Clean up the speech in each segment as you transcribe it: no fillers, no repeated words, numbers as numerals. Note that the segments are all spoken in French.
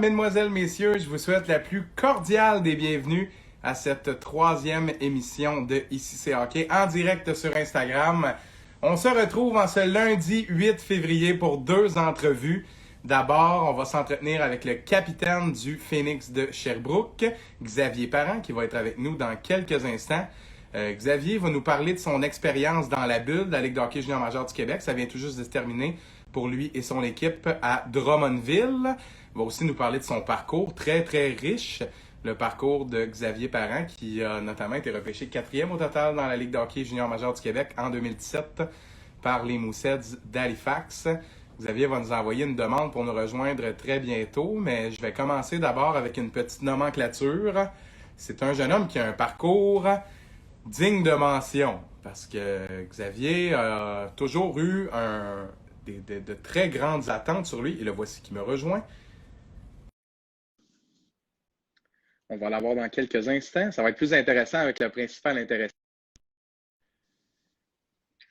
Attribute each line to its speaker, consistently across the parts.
Speaker 1: mesdemoiselles, messieurs, je vous souhaite la plus cordiale des bienvenues à cette troisième émission de Ici c'est Hockey en direct sur Instagram. On se retrouve en ce lundi 8 février pour deux entrevues. D'abord, on va s'entretenir avec le capitaine du Phoenix de Sherbrooke, Xavier Parent, qui va être avec nous dans quelques instants. Xavier va nous parler de son expérience dans la bulle de la Ligue de hockey junior majeur du Québec. Ça vient tout juste de se terminer pour lui et son équipe à Drummondville. Il va aussi nous parler de son parcours très, très riche. Le parcours de Xavier Parent, qui a notamment été repêché quatrième au total dans la Ligue de hockey junior majeur du Québec en 2017 par les Mooseheads d'Halifax. Xavier va nous envoyer une demande pour nous rejoindre très bientôt, mais je vais commencer d'abord avec une petite nomenclature. C'est un jeune homme qui a un parcours digne de mention, parce que Xavier a toujours eu de très grandes attentes sur lui, et le voici qui me rejoint. On va l'avoir dans quelques instants. Ça va être plus intéressant avec le principal intéressant.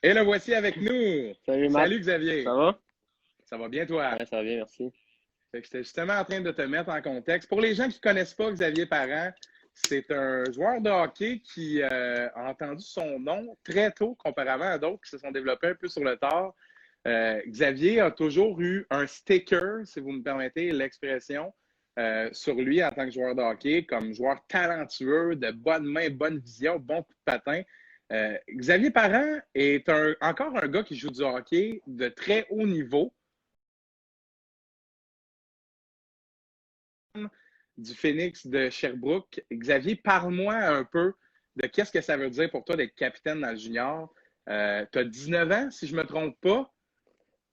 Speaker 1: Et le voici avec nous.
Speaker 2: Salut Marc.
Speaker 1: Salut Xavier.
Speaker 2: Ça va?
Speaker 1: Ça va bien toi?
Speaker 2: Ouais, ça va bien, merci.
Speaker 1: J'étais justement en train de te mettre en contexte. Pour les gens qui ne connaissent pas Xavier Parent, c'est un joueur de hockey qui a entendu son nom très tôt, comparément à d'autres qui se sont développés un peu sur le tard. Xavier a toujours eu un sticker, si vous me permettez l'expression, sur lui en tant que joueur de hockey, comme joueur talentueux, de bonne main, bonne vision, bon coup de patin. Xavier Parent est encore un gars qui joue du hockey de très haut niveau. Du Phoenix de Sherbrooke. Xavier, parle-moi un peu de qu'est-ce que ça veut dire pour toi d'être capitaine dans le junior. Tu as 19 ans, si je ne me trompe pas.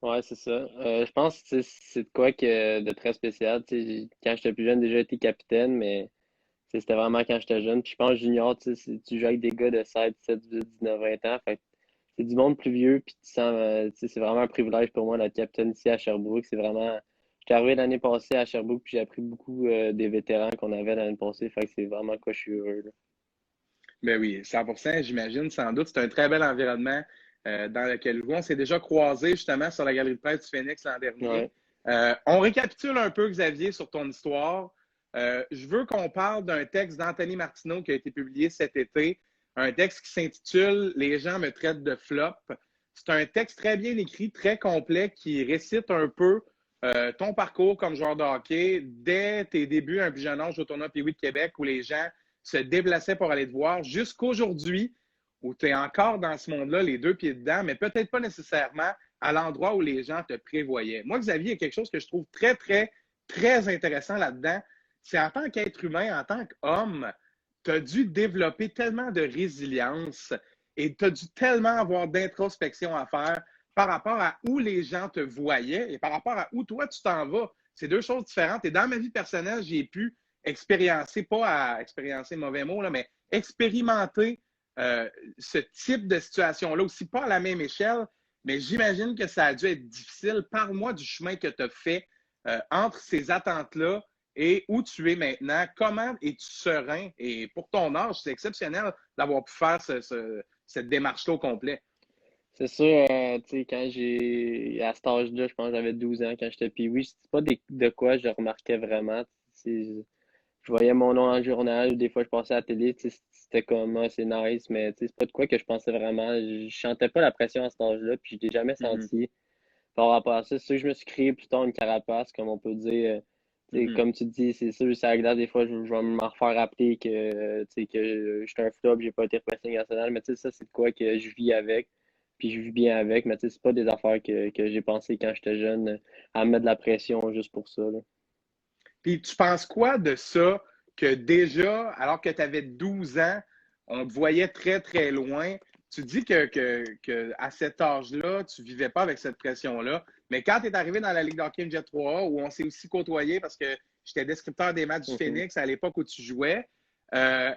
Speaker 2: Ouais, c'est ça. Je pense que c'est de quoi de très spécial. Quand j'étais plus jeune, déjà été capitaine, mais c'était vraiment quand j'étais jeune. Puis je pense junior, tu joues avec des gars de 16, 17, 18, 19, 20 ans. Fait que c'est du monde plus vieux, puis tu sens, c'est vraiment un privilège pour moi d'être capitaine ici à Sherbrooke. C'est vraiment. J'étais arrivé l'année passée à Sherbrooke, puis j'ai appris beaucoup des vétérans qu'on avait l'année passée. Fait que c'est vraiment de quoi je suis heureux, là.
Speaker 1: Ben oui, 100%, j'imagine, sans doute. C'est un très bel environnement dans lequel on s'est déjà croisé justement sur la galerie de presse du Phoenix l'an dernier.
Speaker 2: Ouais.
Speaker 1: On récapitule un peu, Xavier, sur ton histoire. Je veux qu'on parle d'un texte d'Anthony Martineau qui a été publié cet été, un texte qui s'intitule « Les gens me traitent de flop ». C'est un texte très bien écrit, très complet, qui récite un peu ton parcours comme joueur de hockey dès tes débuts à un plus jeune âge au tournoi Pee-Wee de Québec où les gens se déplaçaient pour aller te voir jusqu'aujourd'hui où tu es encore dans ce monde-là, les deux pieds dedans, mais peut-être pas nécessairement à l'endroit où les gens te prévoyaient. Moi, Xavier, il y a quelque chose que je trouve très, très, très intéressant là-dedans. C'est en tant qu'être humain, en tant qu'homme, tu as dû développer tellement de résilience et tu as dû tellement avoir d'introspection à faire par rapport à où les gens te voyaient et par rapport à où toi tu t'en vas. C'est deux choses différentes. Et dans ma vie personnelle, j'ai pu expériencer, pas à expériencer mauvais mot, là, mais expérimenter ce type de situation-là aussi, pas à la même échelle, mais j'imagine que ça a dû être difficile. Parle-moi du chemin que tu as fait entre ces attentes-là et où tu es maintenant. Comment es-tu serein? Et pour ton âge, c'est exceptionnel d'avoir pu faire cette démarche-là au complet.
Speaker 2: C'est sûr, tu sais, à cet âge-là, je pense que j'avais 12 ans quand j'étais puis oui, c'est pas de quoi je remarquais vraiment. Je voyais mon nom en journal, des fois je passais à la télé, tu sais, c'était comme, ah, c'est nice, mais tu sais, c'est pas de quoi que je pensais vraiment. Je sentais pas la pression à cet âge-là, puis je l'ai jamais
Speaker 1: Mm-hmm.
Speaker 2: senti par rapport à ça. C'est sûr que je me suis créé plus tard une carapace, comme on peut dire. Tu sais,
Speaker 1: Mm-hmm.
Speaker 2: comme tu dis, c'est sûr, ça glace, des fois, je vais me refaire rappeler que, tu sais, que je suis un flop, j'ai pas été repêché national, mais tu sais, ça, c'est de quoi que je vis avec, puis je vis bien avec, mais tu sais, c'est pas des affaires que j'ai pensé quand j'étais jeune, à me mettre de la pression juste pour ça, là.
Speaker 1: Puis tu penses quoi de ça que déjà, alors que tu avais 12 ans, on te voyait très, très loin? Tu dis que à cet âge-là, tu ne vivais pas avec cette pression-là. Mais quand tu es arrivé dans la Ligue d'hockey MJ 3A, où on s'est aussi côtoyé parce que j'étais descripteur des matchs du
Speaker 2: Mhm.
Speaker 1: Phoenix à l'époque où tu jouais, euh,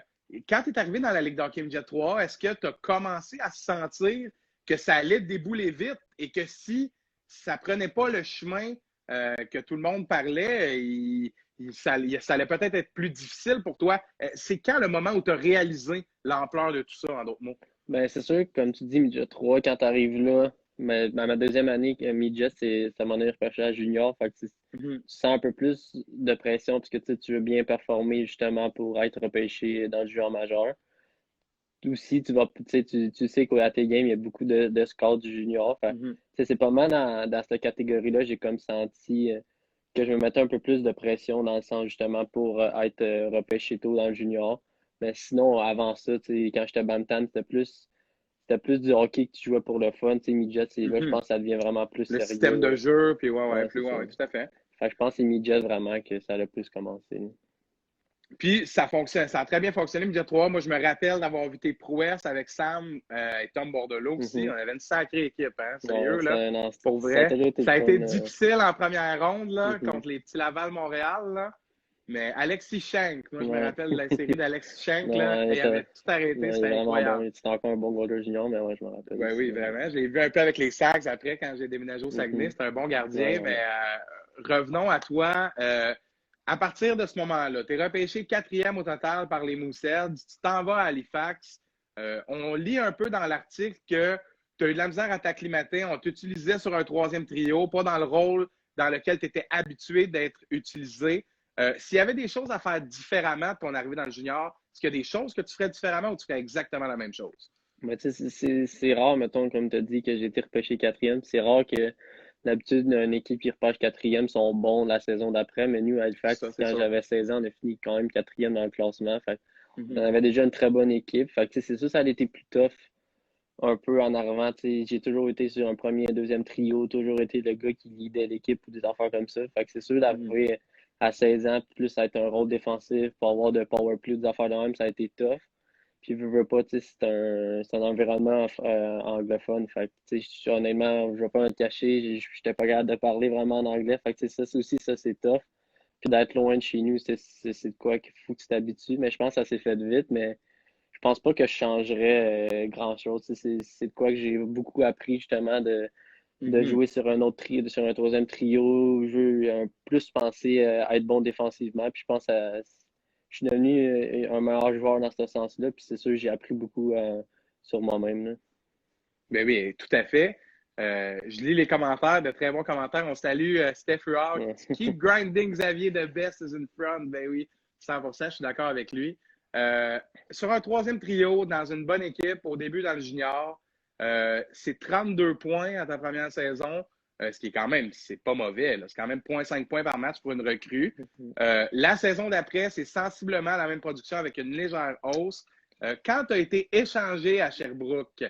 Speaker 1: quand tu es arrivé dans la Ligue d'hockey MJ 3A, est-ce que tu as commencé à sentir que ça allait débouler vite et que si ça ne prenait pas le chemin que tout le monde parlait, ça allait peut-être être plus difficile pour toi. C'est quand le moment où tu as réalisé l'ampleur de tout ça, en d'autres mots?
Speaker 2: Ben, c'est sûr que, comme tu dis, Midget 3, quand tu arrives là, ma deuxième année, midget, ça m'en est repêché à junior. Fait que tu sens un peu plus de pression parce que tu veux bien performer justement pour être repêché dans le junior majeur. Aussi, tu sais qu'à tes games, il y a beaucoup de scouts du junior. Fait,
Speaker 1: Mhm.
Speaker 2: c'est pas mal dans cette catégorie-là, j'ai comme senti que je me mettais un peu plus de pression dans le sens justement pour être repêché tôt dans le junior. Mais sinon, avant ça, quand j'étais Bantam, c'était plus du hockey que tu jouais pour le fun. Midget, là, je
Speaker 1: Mhm.
Speaker 2: pense que ça devient vraiment plus
Speaker 1: Le système de
Speaker 2: sérieux.
Speaker 1: jeu, puis ouais,
Speaker 2: Ouais,
Speaker 1: plus,
Speaker 2: c'est ça.
Speaker 1: ouais, tout à fait.
Speaker 2: Fait que je pense que c'est midget vraiment que ça a le plus commencé.
Speaker 1: Puis ça fonctionne, ça a très bien fonctionné, Midget 3. Moi, je me rappelle d'avoir vu tes prouesses avec Sam et Tom Bordelot aussi. On
Speaker 2: Mhm.
Speaker 1: avait une sacrée équipe, hein,
Speaker 2: Ouais,
Speaker 1: sérieux, là.
Speaker 2: non,
Speaker 1: Pour
Speaker 2: ça a
Speaker 1: vrai.
Speaker 2: toujours été le
Speaker 1: Ça a
Speaker 2: fun.
Speaker 1: été difficile en première ronde, là,
Speaker 2: Mhm.
Speaker 1: contre les petits Laval Montréal, là. Mais Alexis Schenk, moi, je me
Speaker 2: Ouais.
Speaker 1: rappelle de la série d'Alexis Schenk, là,
Speaker 2: Non,
Speaker 1: et il avait tout arrêté,
Speaker 2: non, il est
Speaker 1: c'était
Speaker 2: vraiment bon.
Speaker 1: incroyable.
Speaker 2: Il est encore un bon goaler junior, mais ouais, je me rappelle
Speaker 1: Oui,
Speaker 2: aussi.
Speaker 1: oui, vraiment. Je l'ai vu un peu avec les Sags après, quand j'ai déménagé au Saguenay.
Speaker 2: Mhm.
Speaker 1: C'était un bon
Speaker 2: Ouais,
Speaker 1: gardien, mais
Speaker 2: vraiment.
Speaker 1: revenons à toi. À partir de ce moment-là, tu es repêché quatrième au total par les Mooseheads. Tu t'en vas à Halifax. On lit un peu dans l'article que tu as eu de la misère à t'acclimater. On t'utilisait sur un troisième trio, pas dans le rôle dans lequel tu étais habitué d'être utilisé. S'il y avait des choses à faire différemment de ton arrivée dans le junior, est-ce qu'il y a des choses que tu ferais différemment ou tu ferais exactement la même chose?
Speaker 2: Mais tu sais, c'est rare, mettons, comme tu as dit, que j'ai été repêché quatrième. C'est rare que d'habitude, une équipe qui repêche quatrième sont bons la saison d'après. Mais nous, à
Speaker 1: Ça,
Speaker 2: Halifax,
Speaker 1: c'est
Speaker 2: quand
Speaker 1: sûr.
Speaker 2: j'avais 16 ans, on a fini quand même quatrième dans le classement. Fait
Speaker 1: Mhm.
Speaker 2: on avait déjà une très bonne équipe. Fait que, tu sais, c'est sûr, ça a été plus tough un peu en arrivant. Tu sais, j'ai toujours été sur un premier et deuxième trio, toujours été le gars qui leadait l'équipe ou des affaires comme ça. Fait que c'est sûr
Speaker 1: Mhm.
Speaker 2: d'arriver à 16 ans, plus à être un rôle défensif, pour avoir de power play, des affaires de même, ça a été tough. Puis, veux pas, tu sais, c'est un environnement anglophone. Fait que, tu sais, honnêtement, je vais pas me le cacher, j'étais pas capable de parler vraiment en anglais. Fait que, tu sais, ça, c'est tough. Puis d'être loin de chez nous, c'est de quoi qu'il faut que tu t'habitues. Mais je pense que ça s'est fait vite, mais je pense pas que je changerais grand-chose. Tu sais, c'est de quoi que j'ai beaucoup appris, justement, de
Speaker 1: Mhm.
Speaker 2: jouer sur un autre trio, sur un troisième trio. Je veux plus penser à être bon défensivement. Puis je pense que je suis devenu un meilleur joueur dans ce sens-là. Puis c'est sûr, j'ai appris beaucoup sur moi-même, là.
Speaker 1: Ben oui, tout à fait. Je lis les commentaires, de très bons commentaires. On salue Steph Huard.
Speaker 2: Ouais.
Speaker 1: Keep grinding Xavier, the best is in front. Ben oui, 100%, je suis d'accord avec lui. Euh, sur un troisième trio, dans une bonne équipe, au début dans le junior, c'est 32 points à ta première saison, ce qui est quand même, c'est pas mauvais. C'est quand même 0,5 points par match pour une recrue. La saison d'après, c'est sensiblement la même production avec une légère hausse. Quand tu as été échangé à Sherbrooke,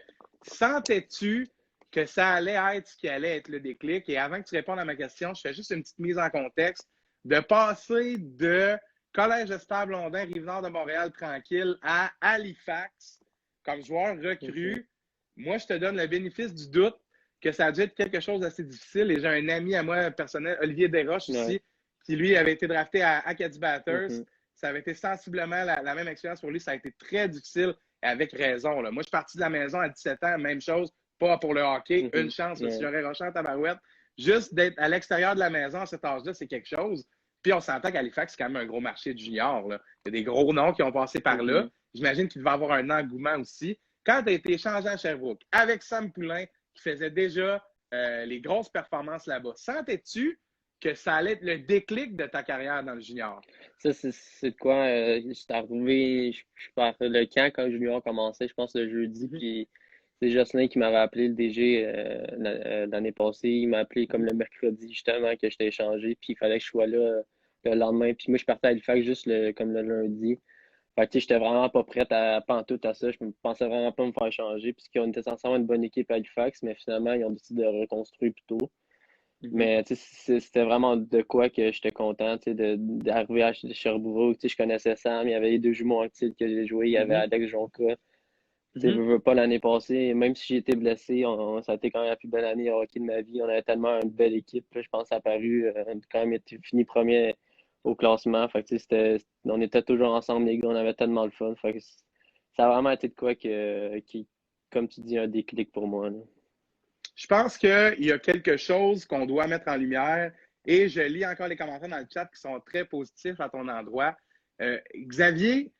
Speaker 1: sentais-tu que ça allait être ce qui allait être le déclic? Et avant que tu répondes à ma question, je fais juste une petite mise en contexte de passer de Collège Esther Blondin, Rive-Nord de Montréal, tranquille, à Halifax comme joueur recru. Moi, je te donne le bénéfice du doute que ça a dû être quelque chose d'assez difficile. Et j'ai un ami à moi personnel, Olivier Desroches
Speaker 2: Ouais.
Speaker 1: aussi, qui lui avait été drafté à Acadie Batters.
Speaker 2: Mhm.
Speaker 1: Ça avait été sensiblement la même expérience pour lui. Ça a été très difficile et avec raison. Là. Moi, je suis parti de la maison à 17 ans, même chose, pas pour le hockey. Une
Speaker 2: Mhm.
Speaker 1: chance, si
Speaker 2: Ouais.
Speaker 1: j'aurais rushé en tabarouette. Juste d'être à l'extérieur de la maison à cet âge-là, c'est quelque chose. Puis on s'entend qu'Halifax, c'est quand même un gros marché de juniors. Là. Il y a des gros noms qui ont passé par là.
Speaker 2: Mhm.
Speaker 1: J'imagine qu'il devait avoir un engouement aussi. Quand tu as été échangé à Sherbrooke avec Sam Poulain, qui faisait déjà les grosses performances là-bas, sentais-tu que ça allait être le déclic de ta carrière dans le junior?
Speaker 2: Ça, c'est de quoi? J'étais arrivé, je suis pas le camp quand le junior commençait, je pense le jeudi,
Speaker 1: Mhm,
Speaker 2: puis c'est Jocelyn qui m'avait appelé, le DG, l'année passée. Il m'a appelé comme
Speaker 1: mhm,
Speaker 2: le mercredi, justement, que j'étais échangé, puis il fallait que je sois là le lendemain. Puis moi, je partais à Halifax juste comme le lundi. Fait que, tu sais, j'étais vraiment pas prête à pantoute à ça. Je me pensais vraiment pas me faire changer, puisqu'on était censé avoir une bonne équipe à Halifax, mais finalement, ils ont décidé de reconstruire plutôt.
Speaker 1: mhm,
Speaker 2: Mais tu sais, c'était vraiment de quoi que j'étais content, tu sais, d'arriver à Sherbrooke. Tu sais, je connaissais Sam, il y avait les deux jumeaux actifs que j'ai joué, il y avait
Speaker 1: mhm,
Speaker 2: Alex Jonca. Tu sais,
Speaker 1: mhm.
Speaker 2: veux pas l'année passée, même si j'ai été blessé, ça a été quand même la plus belle année de hockey de ma vie. On avait tellement une belle équipe. Là, je pense que ça a paru, on a quand même été fini premier au classement. Fait que, tu sais, on était toujours ensemble, les gars, on avait tellement de fun. Fait que ça a vraiment été de quoi qui, comme tu dis, un déclic pour moi, là.
Speaker 1: Je pense qu'il y a quelque chose qu'on doit mettre en lumière et je lis encore les commentaires dans le chat qui sont très positifs à ton endroit. Xavier,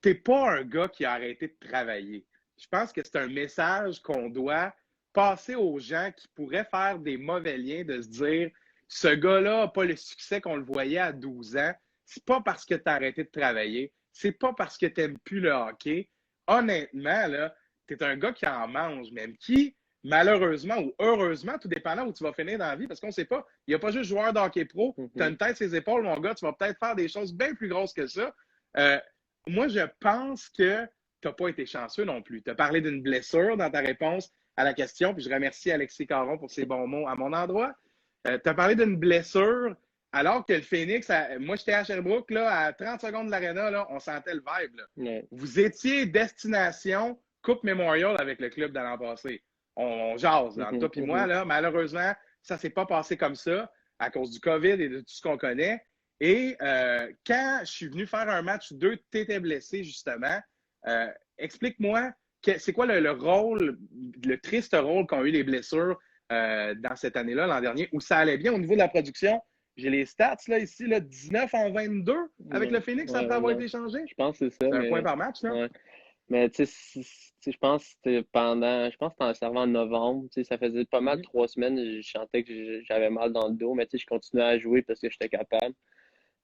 Speaker 1: t'es pas un gars qui a arrêté de travailler. Je pense que c'est un message qu'on doit passer aux gens qui pourraient faire des mauvais liens de se dire ce gars-là n'a pas le succès qu'on le voyait à 12 ans. C'est pas parce que tu as arrêté de travailler. C'est pas parce que tu n'aimes plus le hockey. Honnêtement, là, tu es un gars qui en mange, même qui, malheureusement ou heureusement, tout dépendant où tu vas finir dans la vie, parce qu'on ne sait pas, il n'y a pas juste joueur de hockey pro. Tu as une tête sur les épaules, mon gars, tu vas peut-être faire des choses bien plus grosses que ça. Moi, je pense que tu n'as pas été chanceux non plus. Tu as parlé d'une blessure dans ta réponse à la question, puis je remercie Alexis Caron pour ses bons mots à mon endroit. Tu as parlé d'une blessure, alors que le Phoenix, moi j'étais à Sherbrooke, là, à 30 secondes de l'aréna, on sentait le vibe. Là.
Speaker 2: Ouais.
Speaker 1: Vous étiez destination Coupe Memorial avec le club de l'an passé. On jase entre toi et moi. Là. Malheureusement, ça ne s'est pas passé comme ça à cause du COVID et de tout ce qu'on connaît. Et quand je suis venu faire un match, tu étais blessé justement. Explique-moi, c'est quoi le rôle, le triste rôle qu'ont eu les blessures dans cette année-là, l'an dernier, où ça allait bien au niveau de la production? J'ai les stats là, ici, là, 19 en 22 avec le Phoenix après avoir été changé.
Speaker 2: Je pense que c'est ça.
Speaker 1: C'est un point par match, là.
Speaker 2: Ouais. Mais tu sais, je pense que c'était en servant en novembre. Tu sais, ça faisait pas mal 3 semaines, je sentais que j'avais mal dans le dos, mais tu sais, je continuais à jouer parce que j'étais capable.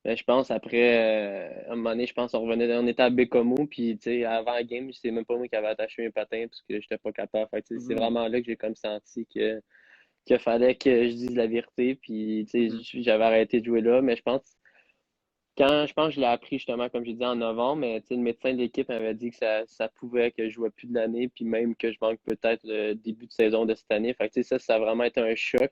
Speaker 2: Mais je pense après, à un moment donné, je pense on était à Bécomo, puis tu sais, avant la game, c'est même pas moi qui avais attaché mes patins parce que j'étais pas capable. Fait que, c'est vraiment là que j'ai comme senti qu'il fallait que je dise la vérité, puis tu sais, j'avais arrêté de jouer là, mais je pense que je l'ai appris justement, comme j'ai dit, en novembre, mais le médecin de l'équipe m'avait dit que ça pouvait que je jouais plus de l'année, puis même que je manque peut-être le début de saison de cette année. Fait que, ça a vraiment été un choc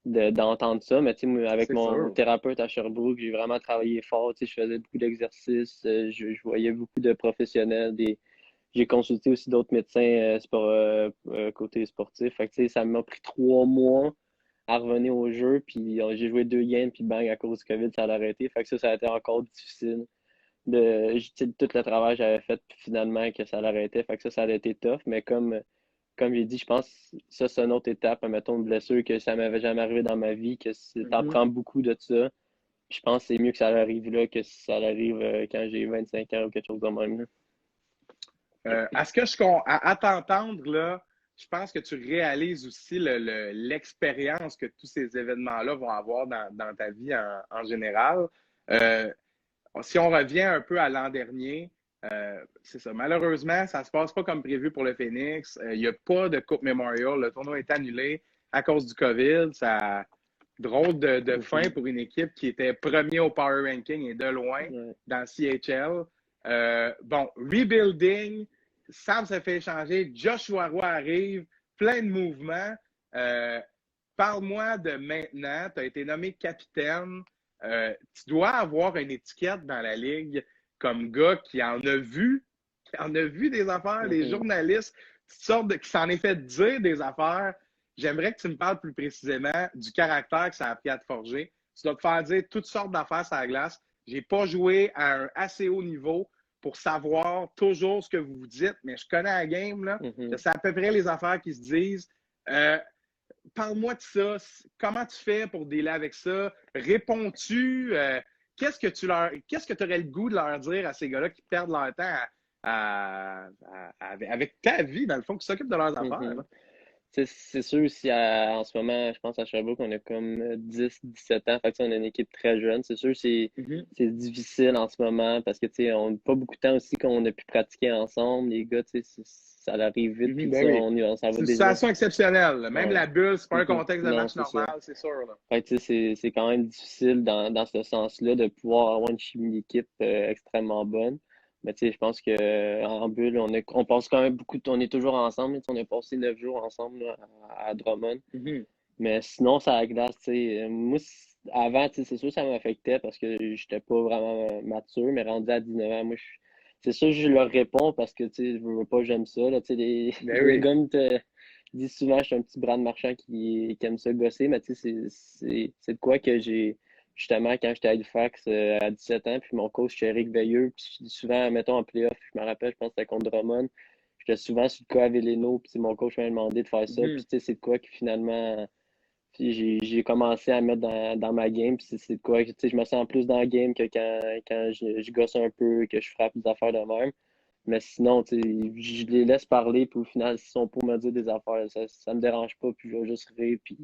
Speaker 2: d'entendre ça. Mais avec mon thérapeute à Sherbrooke, j'ai vraiment travaillé fort. Je faisais beaucoup d'exercices, je voyais beaucoup de professionnels. J'ai consulté aussi d'autres médecins côté sportif. Fait que, ça m'a pris 3 mois à revenir au jeu, puis j'ai joué 2 games, puis bang, à cause du COVID, ça a arrêté. Fait que ça a été encore difficile. Tout le travail que j'avais fait, puis finalement, que ça l'arrêtait. Fait que ça a été tough. Mais comme j'ai dit, je pense que ça, c'est une autre étape. Mettons une blessure que ça m'avait jamais arrivé dans ma vie, que t'en prends beaucoup de ça. Puis je pense que c'est mieux que ça arrive là que si ça arrive quand j'ai 25 ans ou quelque chose de même.
Speaker 1: À t'entendre, là, je pense que tu réalises aussi l'expérience que tous ces événements-là vont avoir dans ta vie en général. Si on revient un peu à l'an dernier, c'est ça. Malheureusement, ça ne se passe pas comme prévu pour le Phoenix. Il n'y a pas de Coupe Memorial. Le tournoi est annulé à cause du COVID. Ça drôle de fin pour une équipe qui était premier au Power Ranking et de loin dans CHL. Rebuilding, Sam se fait échanger, Joshua Roy arrive, plein de mouvements. Parle-moi de maintenant. Tu as été nommé capitaine. Tu dois avoir une étiquette dans la ligue comme gars qui en a vu des affaires, les journalistes, qui s'en est fait dire des affaires. J'aimerais que tu me parles plus précisément du caractère que ça a appris à te forger. Tu dois te faire dire toutes sortes d'affaires sur la glace. J'ai pas joué à un assez haut niveau pour savoir toujours ce que vous vous dites, mais je connais la game, là. Je sais à peu près les affaires qui se disent. Parle-moi de ça. Comment tu fais pour dealer avec ça? Réponds-tu? Qu'est-ce que tu aurais le goût de leur dire à ces gars-là qui perdent leur temps avec ta vie, dans le fond, qui s'occupent de leurs affaires?
Speaker 2: C'est sûr, si en ce moment, je pense à Sherbrooke, on a comme 10, 17 ans, fait que, on a une équipe très jeune. C'est sûr, c'est difficile en ce moment parce que on n'a pas beaucoup de temps aussi qu'on a pu pratiquer ensemble. Les gars, ça arrive vite. Puis, on s'en va
Speaker 1: c'est une situation exceptionnelle. Même la bulle, c'est pas un contexte de match normal, c'est sûr. Là.
Speaker 2: Fait que, c'est quand même difficile dans ce sens-là de pouvoir avoir une chimie d'équipe extrêmement bonne. Mais je pense qu'en bulle, on passe quand même beaucoup de temps. On est toujours ensemble. On a passé 9 jours ensemble là, à Drummond. Mais sinon, ça a glace. Moi, avant, c'est sûr ça m'affectait parce que j'étais pas vraiment mature, mais rendu à 19 ans, moi, c'est sûr que je leur réponds parce que je veux pas, j'aime ça. Là, les gars me disent souvent que je suis un petit bras de marchand qui aime ça gosser, mais c'est de quoi que j'ai. Justement, quand j'étais à Halifax à 17 ans, puis mon coach, c'était Eric Veilleux, puis souvent, mettons, en playoff, je me rappelle, je pense que c'était contre Drummond, j'étais souvent sur le cas à Véléno, puis mon coach m'a demandé de faire ça, puis c'est de quoi que finalement, j'ai commencé à mettre dans ma game, puis c'est de quoi que je me sens plus dans la game que quand je gosse un peu, que je frappe des affaires de même. Mais sinon, tu sais, je les laisse parler, puis au final, s'ils sont pour me dire des affaires, ça me dérange pas, puis je vais juste rire, puis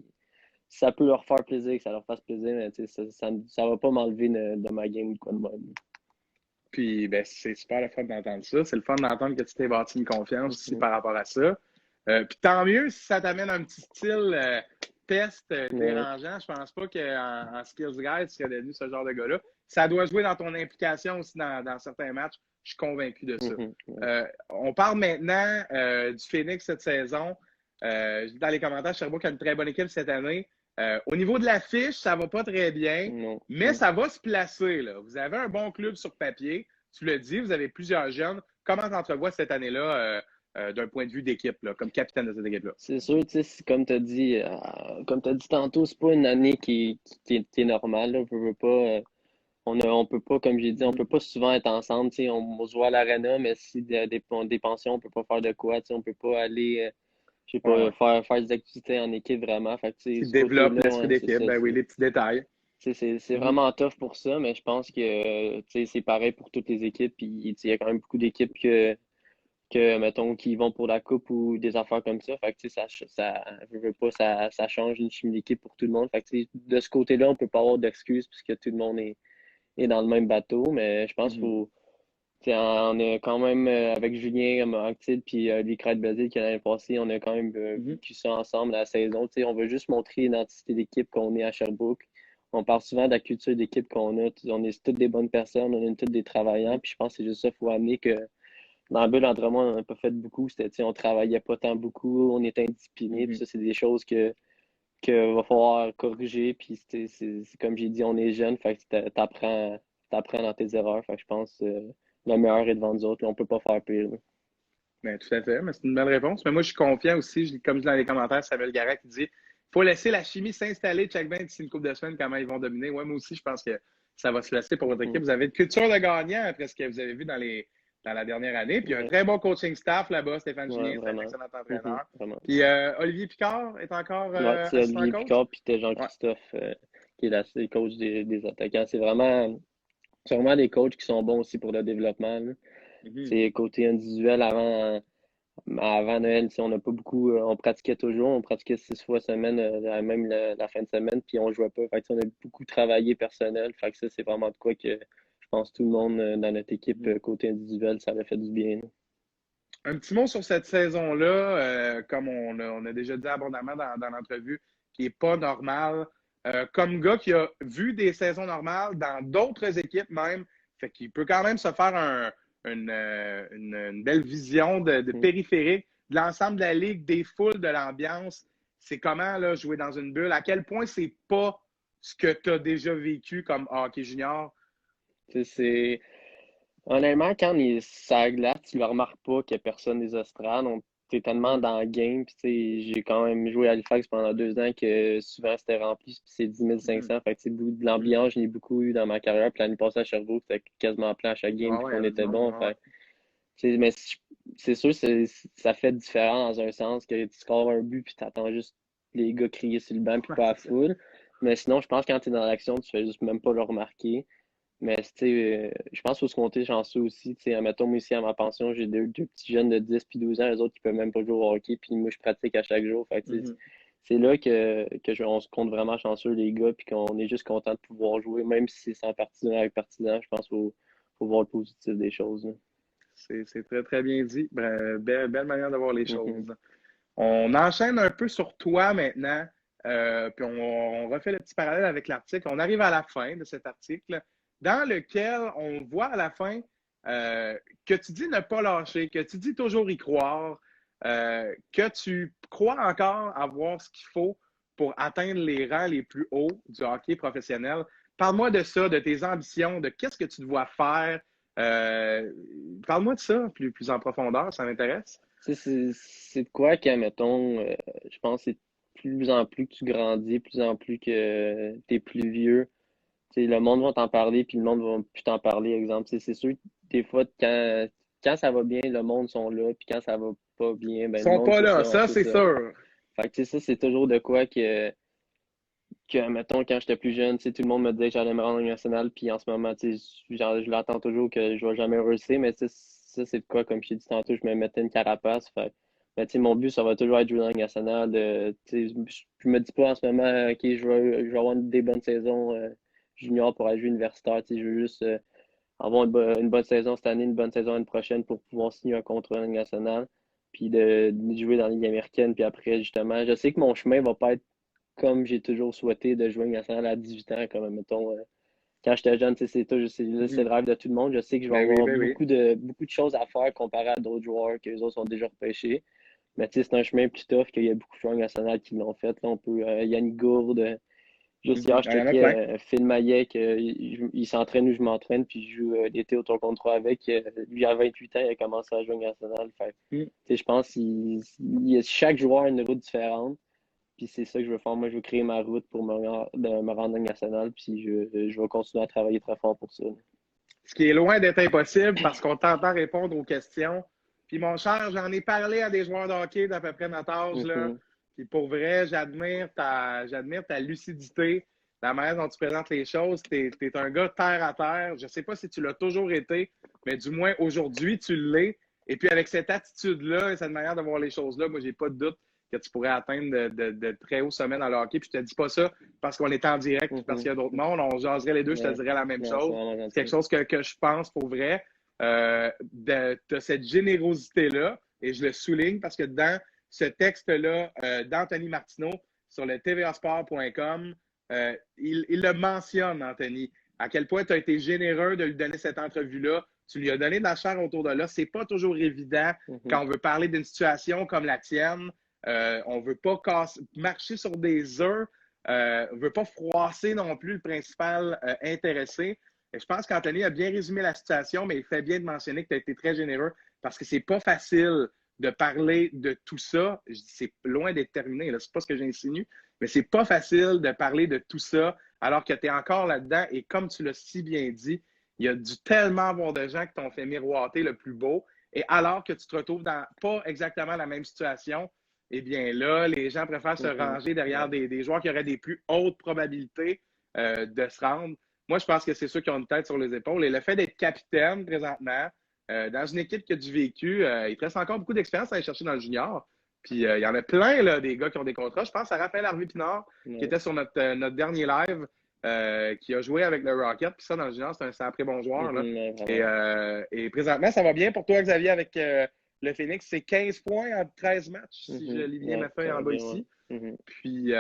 Speaker 2: si ça peut leur faire plaisir, que ça leur fasse plaisir, mais tu sais, ça va pas m'enlever de ma game ou quoi de même.
Speaker 1: Puis ben, c'est super le fun d'entendre ça. C'est le fun d'entendre que tu t'es bâti une confiance aussi
Speaker 2: Mm.
Speaker 1: par rapport à ça. Puis tant mieux si ça t'amène un petit style test
Speaker 2: Ouais.
Speaker 1: dérangeant. Je pense pas qu'en Skills Guide, tu serais devenu ce genre de gars-là. Ça doit jouer dans ton implication aussi dans certains matchs. Je suis convaincu de ça.
Speaker 2: Mhm. Ouais.
Speaker 1: On parle maintenant du Phoenix cette saison. Je dis dans les commentaires, Sherbrooke a une très bonne équipe cette année. Au niveau de l'affiche, ça va pas très bien,
Speaker 2: Non.
Speaker 1: mais ça va se placer. Là. Vous avez un bon club sur papier. Tu le dis, vous avez plusieurs jeunes. Comment tu entrevois cette année-là d'un point de vue d'équipe, là, comme capitaine de cette équipe-là?
Speaker 2: C'est sûr, tu sais, comme t'as dit tantôt, c'est pas une année qui est normale, là. Veux pas, on peut pas, comme j'ai dit, on peut pas souvent être ensemble, tu sais, on se voit à l'arena, mais si des pensions, on peut pas faire de quoi, tu sais, on peut pas aller, je sais
Speaker 1: Ouais,
Speaker 2: pas,
Speaker 1: ouais.
Speaker 2: faire des activités en équipe vraiment. Fait que, tu sais,
Speaker 1: Qui
Speaker 2: ce
Speaker 1: développe
Speaker 2: côté-là,
Speaker 1: l'esprit
Speaker 2: ouais, c'est
Speaker 1: d'équipe.
Speaker 2: ça,
Speaker 1: Ben oui, les petits détails.
Speaker 2: c'est
Speaker 1: Mhm.
Speaker 2: vraiment tough pour ça, mais je pense que, tu sais, c'est pareil pour toutes les équipes, puis, tu sais, il y a quand même beaucoup d'équipes mettons, qui vont pour la coupe ou des affaires comme ça. Fait que, tu sais, je veux pas, ça change une chimie d'équipe pour tout le monde. Fait que, tu sais, de ce côté-là, on peut pas avoir d'excuses puisque tout le monde est dans le même bateau. Mais je pense qu'il
Speaker 1: Mhm.
Speaker 2: faut, tu sais, on est quand même, avec Julien Anctil puis Lee Craig Bazil qui l'année passée, on a quand même
Speaker 1: Mhm.
Speaker 2: vécu ça ensemble la saison. Tu sais, on veut juste montrer l'identité d'équipe qu'on est à Sherbrooke. On parle souvent de la culture d'équipe qu'on a. On est toutes des bonnes personnes, on est toutes des travailleurs. Puis je pense que c'est juste ça qu'il faut amener que dans la bulle d'entraînement, on n'a pas fait beaucoup. C'était, tu sais, on travaillait pas tant beaucoup, on était indisciplinés. Puis
Speaker 1: Mhm.
Speaker 2: ça, c'est des choses que va falloir corriger. Puis c'est comme j'ai dit, on est jeune, fait que t'apprends dans tes erreurs. Fait que je pense le meilleur est devant nous autres. Là, on peut pas faire pire. Là.
Speaker 1: Ben, tout à fait. Mais c'est une belle réponse. Mais moi, je suis confiant aussi. Comme je dis dans les commentaires, Samuel Garrett qui dit il faut laisser la chimie s'installer. Check bien d'ici une couple de semaines comment ils vont dominer. Ouais, moi aussi, je pense que ça va se laisser pour votre équipe.
Speaker 2: Mhm.
Speaker 1: Vous avez une culture de gagnant après ce que vous avez vu dans la dernière année. Puis il y a un
Speaker 2: Ouais,
Speaker 1: très bon coaching staff là-bas. Stéphane
Speaker 2: ouais,
Speaker 1: Julien, c'est un
Speaker 2: vraiment.
Speaker 1: excellent
Speaker 2: Mhm,
Speaker 1: entraîneur.
Speaker 2: vraiment.
Speaker 1: Puis Olivier Picard est encore
Speaker 2: Ouais, c'est
Speaker 1: assistant
Speaker 2: Olivier
Speaker 1: coach.
Speaker 2: Picard puis c'était
Speaker 1: Ouais.
Speaker 2: Jean-Christophe qui est le coach des attaquants. C'est vraiment des coachs qui sont bons aussi pour le développement. Là.
Speaker 1: Mhm.
Speaker 2: C'est côté individuel avant Noël, tu sais, on n'a pas beaucoup, on pratiquait toujours, on pratiquait 6 fois semaine, même la fin de semaine, puis on jouait pas. Fait que, tu sais, on a beaucoup travaillé personnel. Fait que ça, c'est vraiment de quoi que je pense tout le monde dans notre équipe,
Speaker 1: Mhm.
Speaker 2: côté individuel, ça a fait du bien. Là.
Speaker 1: Un petit mot sur cette saison-là, comme on a déjà dit abondamment dans l'entrevue, qui n'est pas normale. Comme gars qui a vu des saisons normales dans d'autres équipes même, fait qu'il peut quand même se faire une belle vision de
Speaker 2: Mhm.
Speaker 1: périphérique de l'ensemble de la ligue, des foules, de l'ambiance. C'est comment là, jouer dans une bulle, à quel point c'est pas ce que tu as déjà vécu comme hockey junior.
Speaker 2: Tu sais, honnêtement, quand on est sur la glace, tu ne remarques pas qu'il n'y a personne des estrades. T'es tellement
Speaker 1: Mhm,
Speaker 2: dans le game. Puis, tu sais, j'ai quand même joué à Halifax pendant 2 ans que souvent c'était rempli. Puis c'est 10
Speaker 1: mhm,
Speaker 2: 500. Fait que, tu sais, de
Speaker 1: mhm.
Speaker 2: l'ambiance, je n'ai beaucoup eu dans ma carrière. Puis l'année passée à Sherbrooke, c'était quasiment plein à chaque game.
Speaker 1: Ah
Speaker 2: Puis
Speaker 1: ouais, il y
Speaker 2: qu'on
Speaker 1: avait du
Speaker 2: était
Speaker 1: monde.
Speaker 2: bon.
Speaker 1: Ah ouais.
Speaker 2: Fait, tu sais, mais c'est sûr, ça fait différent dans un sens que tu scores un but. Puis tu attends juste les gars crier sur le banc. Puis
Speaker 1: Ouais,
Speaker 2: pas à
Speaker 1: c'est ça.
Speaker 2: foule. Mais sinon, je pense que quand tu es dans l'action, tu fais juste même pas le remarquer. Mais tu sais, je pense qu'il faut se compter chanceux aussi. Tu sais, admettons, moi ici à ma pension, j'ai deux petits jeunes de 10 puis 12 ans, les autres qui peuvent même pas jouer au hockey, puis moi je pratique à chaque jour. Fait que, tu sais,
Speaker 1: Mhm.
Speaker 2: c'est là on se compte vraiment chanceux, les gars, puis qu'on est juste content de pouvoir jouer, même si c'est sans partisan avec partisan. Je pense qu'il faut voir le positif des choses. Là.
Speaker 1: C'est très, très bien dit. Belle manière de voir les
Speaker 2: Mhm.
Speaker 1: choses. On enchaîne un peu sur toi maintenant, puis on refait le petit parallèle avec l'article. On arrive à la fin de cet article, dans lequel on voit à la fin que tu dis ne pas lâcher, que tu dis toujours y croire, que tu crois encore avoir ce qu'il faut pour atteindre les rangs les plus hauts du hockey professionnel. Parle-moi de ça, de tes ambitions, de qu'est-ce que tu dois faire. Euh, Parle-moi de ça plus en profondeur, ça m'intéresse.
Speaker 2: Tu sais, c'est de quoi que, mettons, je pense que c'est plus en plus que tu grandis, plus en plus que tu es plus vieux. Tu sais, le monde va t'en parler, puis le monde va plus t'en parler, exemple. Tu sais, c'est sûr, des fois, quand ça va bien, le monde sont là, puis quand ça va pas bien,
Speaker 1: Ils
Speaker 2: ben le
Speaker 1: sont
Speaker 2: monde,
Speaker 1: pas
Speaker 2: c'est
Speaker 1: là,
Speaker 2: ça, ouais,
Speaker 1: ça,
Speaker 2: c'est
Speaker 1: c'est
Speaker 2: ça.
Speaker 1: sûr.
Speaker 2: Fait que, tu sais, ça, c'est toujours de quoi mettons, quand j'étais plus jeune, tu sais, tout le monde me disait que j'allais me rendre en national, puis en ce moment, tu sais, je l'attends toujours que je vais jamais réussir, mais tu sais, ça, c'est de quoi, comme je t'ai dit tantôt, je me mettais une carapace. Fait, mais tu sais, mon but, ça va toujours être jouer dans la Ligue nationale. Je me dis pas en ce moment, OK, je vais avoir des bonnes saisons junior pour aller jouer universitaire. Tu sais, je veux juste avoir une bonne saison cette année, une bonne saison l'année prochaine pour pouvoir signer un contrat dans la Ligue nationale, puis de jouer dans la Ligue américaine. Puis après, justement, je sais que mon chemin va pas être comme j'ai toujours souhaité de jouer en Ligue nationale à 18 ans, comme mettons. Quand j'étais jeune, tu sais, c'est le rêve de tout le monde. Je sais que je vais
Speaker 1: Ben oui,
Speaker 2: avoir
Speaker 1: ben oui.
Speaker 2: beaucoup de choses à faire comparé à d'autres joueurs que les autres sont déjà repêchés. Mais tu sais, c'est un chemin plus tough qu'il y a beaucoup de joueurs nationaux qui l'ont fait. Là, on peut, Yannick Gourde, juste hier, je
Speaker 1: Il y en a
Speaker 2: checkais
Speaker 1: plein.
Speaker 2: Phil Maillet, il s'entraîne où je m'entraîne, puis je joue l'été au tour contre 3 avec. Lui, à 28 ans, il a commencé à jouer en national. Fait,
Speaker 1: Mm.
Speaker 2: tu sais, je pense chaque joueur a une route différente. Puis c'est ça que je veux faire. Moi, je veux créer ma route pour me rendre en national. Puis je vais continuer à travailler très fort pour ça.
Speaker 1: Ce qui est loin d'être impossible parce qu'on t'entend répondre aux questions. Puis mon cher, j'en ai parlé à des joueurs de hockey d'à peu près notre âge, là.
Speaker 2: Mhm.
Speaker 1: Puis pour vrai, j'admire ta lucidité, la manière dont tu présentes les choses. T'es un gars terre à terre. Je sais pas si tu l'as toujours été, mais du moins aujourd'hui, tu l'es. Et puis avec cette attitude-là et cette manière de voir les choses-là, moi, j'ai pas de doute que tu pourrais atteindre de très hauts sommets dans le hockey. Puis je te dis pas ça parce qu'on est en direct, puis parce
Speaker 2: Mhm.
Speaker 1: qu'il y a d'autres mondes. On jaserait les deux, je te
Speaker 2: Ouais.
Speaker 1: dirais la même
Speaker 2: Non, c'est
Speaker 1: chose.
Speaker 2: vraiment
Speaker 1: C'est quelque
Speaker 2: gentil.
Speaker 1: chose que je pense pour vrai. De cette générosité-là, et je le souligne parce que dans ce texte-là d'Anthony Martineau sur le tvasport.com, il le mentionne, Anthony, à quel point tu as été généreux de lui donner cette entrevue-là. Tu lui as donné de la chair autour de là. C'est pas toujours évident
Speaker 2: Mhm.
Speaker 1: quand on veut parler d'une situation comme la tienne. On veut pas marcher sur des œufs. On veut pas froisser non plus le principal intéressé. Et je pense qu'Anthony a bien résumé la situation, mais il fait bien de mentionner que tu as été très généreux parce que c'est pas facile de parler de tout ça. C'est loin d'être terminé, là. C'est pas ce que j'insinue, mais c'est pas facile de parler de tout ça alors que tu es encore là-dedans. Et comme tu l'as si bien dit, il y a dû tellement avoir de gens qui t'ont fait miroiter le plus beau. Et alors que tu te retrouves dans pas exactement la même situation, eh bien là, les gens préfèrent se
Speaker 2: Mhm.
Speaker 1: ranger derrière
Speaker 2: Ouais.
Speaker 1: des joueurs qui auraient des plus hautes probabilités de se rendre. Moi, je pense que c'est ceux qui ont une tête sur les épaules. Et le fait d'être capitaine présentement, dans une équipe qui a du vécu, il te reste encore beaucoup d'expérience à aller chercher dans le junior. Puis il y en a plein, là, des gars qui ont des contrats. Je pense à Raphaël Harvey-Pinard, qui
Speaker 2: Ouais.
Speaker 1: était sur notre dernier live, qui a joué avec le Rocket. Puis ça, dans le junior, c'est un sacré bon joueur. Là.
Speaker 2: Mhm. Ouais, vraiment.
Speaker 1: Et présentement, ça va bien pour toi, Xavier, avec le Phoenix. C'est 15 points en 13 matchs, si je
Speaker 2: Mhm.
Speaker 1: lis bien
Speaker 2: Ouais,
Speaker 1: ma feuille
Speaker 2: ça
Speaker 1: en
Speaker 2: va
Speaker 1: bas
Speaker 2: bien, ouais.
Speaker 1: ici.
Speaker 2: Mhm.
Speaker 1: Puis,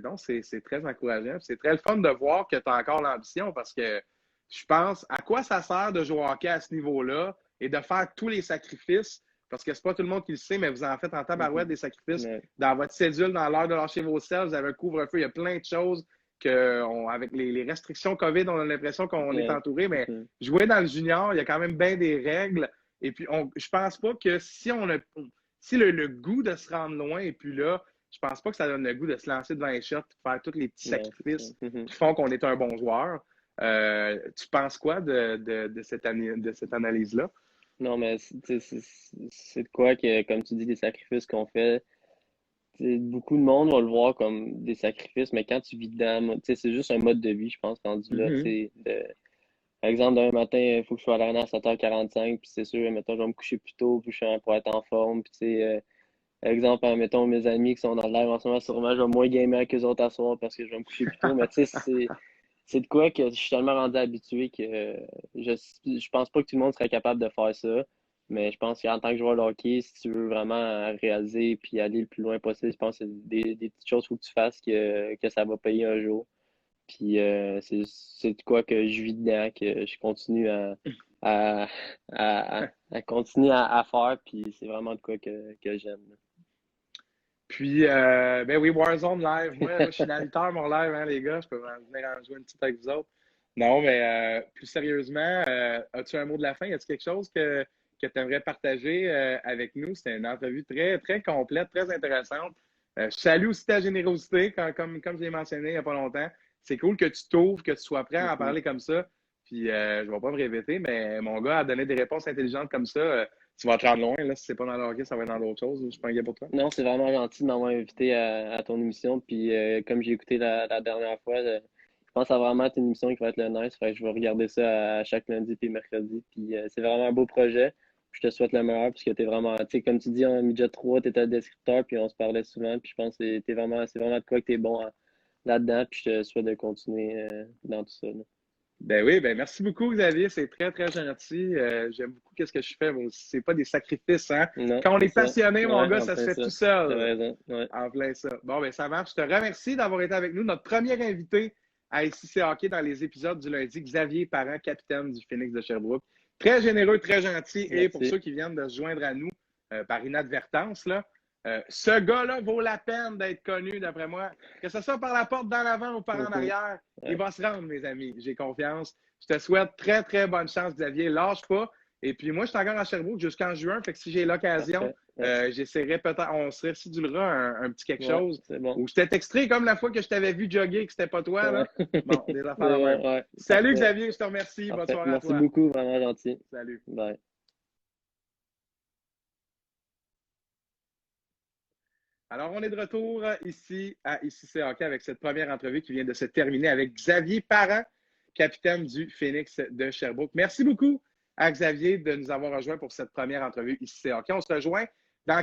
Speaker 1: non, c'est très encourageant. C'est très le fun de voir que tu as encore l'ambition parce que je pense à quoi ça sert de jouer au hockey à ce niveau-là et de faire tous les sacrifices parce que c'est pas tout le monde qui le sait, mais vous en faites en tabarouette
Speaker 2: Mhm.
Speaker 1: des sacrifices
Speaker 2: Ouais.
Speaker 1: dans votre cédule, dans l'heure de lâcher vos selles, vous avez un couvre-feu, il y a plein de choses que, avec les restrictions COVID, on a l'impression qu'on est
Speaker 2: Ouais.
Speaker 1: entouré, mais
Speaker 2: Mhm.
Speaker 1: jouer dans le junior, il y a quand même bien des règles. Et puis, je pense pas que si le goût de se rendre loin et puis là, je pense pas que ça donne le goût de se lancer devant les shots, de faire tous les petits
Speaker 2: Non, c'est ça.
Speaker 1: sacrifices
Speaker 2: Mhm.
Speaker 1: qui font qu'on est un bon joueur. Tu penses quoi de cette analyse-là?
Speaker 2: Non, mais c'est de quoi que, comme tu dis, des sacrifices qu'on fait. Beaucoup de monde va le voir comme des sacrifices, mais quand tu vis dedans, c'est juste un mode de vie, je pense, rendu là.
Speaker 1: Mhm.
Speaker 2: Par exemple, demain matin, il faut que je sois à l'arena à 7h45, puis c'est sûr, mettons, je vais me coucher plus tôt pour être en forme. Puis, exemple, mettons, mes amis qui sont dans le live en ce moment, sûrement, je vais moins gamer que les autres à soir parce que je vais me coucher plus tôt. Mais tu sais, c'est de quoi que je suis tellement rendu habitué que je pense pas que tout le monde serait capable de faire ça. Mais je pense qu'en tant que joueur de hockey, si tu veux vraiment réaliser puis aller le plus loin possible, je pense que c'est des petites choses qu'il faut que tu fasses que ça va payer un jour. Puis c'est de quoi que je vis dedans, que je continue à, à continuer à faire. Puis c'est vraiment de quoi que j'aime.
Speaker 1: Puis, ben oui, Warzone live. Moi, je suis dans le temps, mon live, hein, les gars. Je peux venir en jouer une petite avec vous autres. Non, mais plus sérieusement, as-tu un mot de la fin? Y a-t-il quelque chose que tu aimerais partager avec nous? C'était une entrevue très, très complète, très intéressante. Je salue aussi ta générosité, comme je l'ai mentionné il n'y a pas longtemps. C'est cool que tu t'ouvres, que tu sois prêt à en
Speaker 2: Mhm.
Speaker 1: parler comme ça. Puis, je ne vais pas me répéter, mais mon gars a donné des réponses intelligentes comme ça. Tu vas te rendre loin. Là, si c'est pas dans le hockey, ça va être dans d'autres choses. Je suis pas inquiet pour toi.
Speaker 2: Non, c'est vraiment gentil de m'avoir invité à ton émission. Puis comme j'ai écouté la dernière fois, pense que ça va vraiment être une émission qui va être le nice. Fait que je vais regarder ça à chaque lundi et mercredi. Puis c'est vraiment un beau projet. Je te souhaite le meilleur parce que t'es vraiment, tu sais, comme tu dis, en midget 3, t'étais un descripteur, puis on se parlait souvent. Puis je pense que c'est vraiment de quoi que t'es bon là-dedans. Puis je te souhaite de continuer dans tout ça, là.
Speaker 1: Ben oui, ben merci beaucoup, Xavier. C'est très, très gentil. J'aime beaucoup ce que je fais. Moi, c'est pas des sacrifices, hein.
Speaker 2: Non,
Speaker 1: Quand on
Speaker 2: c'est
Speaker 1: est
Speaker 2: ça.
Speaker 1: passionné, mon
Speaker 2: Ouais,
Speaker 1: gars,
Speaker 2: en
Speaker 1: ça se
Speaker 2: plein
Speaker 1: fait
Speaker 2: ça.
Speaker 1: tout
Speaker 2: T'as
Speaker 1: seul.
Speaker 2: raison. Ouais.
Speaker 1: En plein ça. Bon, ben ça marche. Je te remercie d'avoir été avec nous. Notre premier invité à ICC Hockey dans les épisodes du lundi, Xavier Parent, capitaine du Phoenix de Sherbrooke. Très généreux, très gentil. Et pour
Speaker 2: Merci.
Speaker 1: ceux qui viennent de se joindre à nous par inadvertance, là, ce gars-là vaut la peine d'être connu, d'après moi. Que ce soit par la porte dans l'avant ou par en arrière,
Speaker 2: Ouais.
Speaker 1: il va se rendre, mes amis. J'ai confiance. Je te souhaite très, très bonne chance, Xavier. Lâche pas. Et puis moi, je suis encore à Sherbrooke jusqu'en juin. Fait que si j'ai l'occasion, j'essaierai peut-être, on se recidulera un petit quelque chose.
Speaker 2: C'est bon.
Speaker 1: Ou je t'ai texté comme la fois que je t'avais vu jogger et que c'était pas toi. Là. Bon, des affaires de même.
Speaker 2: Ouais,
Speaker 1: Salut
Speaker 2: parfait.
Speaker 1: Xavier, je te remercie. Bonne
Speaker 2: Parfait.
Speaker 1: soirée à
Speaker 2: Merci
Speaker 1: toi.
Speaker 2: beaucoup, vraiment gentil.
Speaker 1: Salut.
Speaker 2: Bye.
Speaker 1: Alors, on est de retour ici à ICC Hockey avec cette première entrevue qui vient de se terminer avec Xavier Parent, capitaine du Phoenix de Sherbrooke. Merci beaucoup à Xavier de nous avoir rejoints pour cette première entrevue ICC Hockey. On se rejoint dans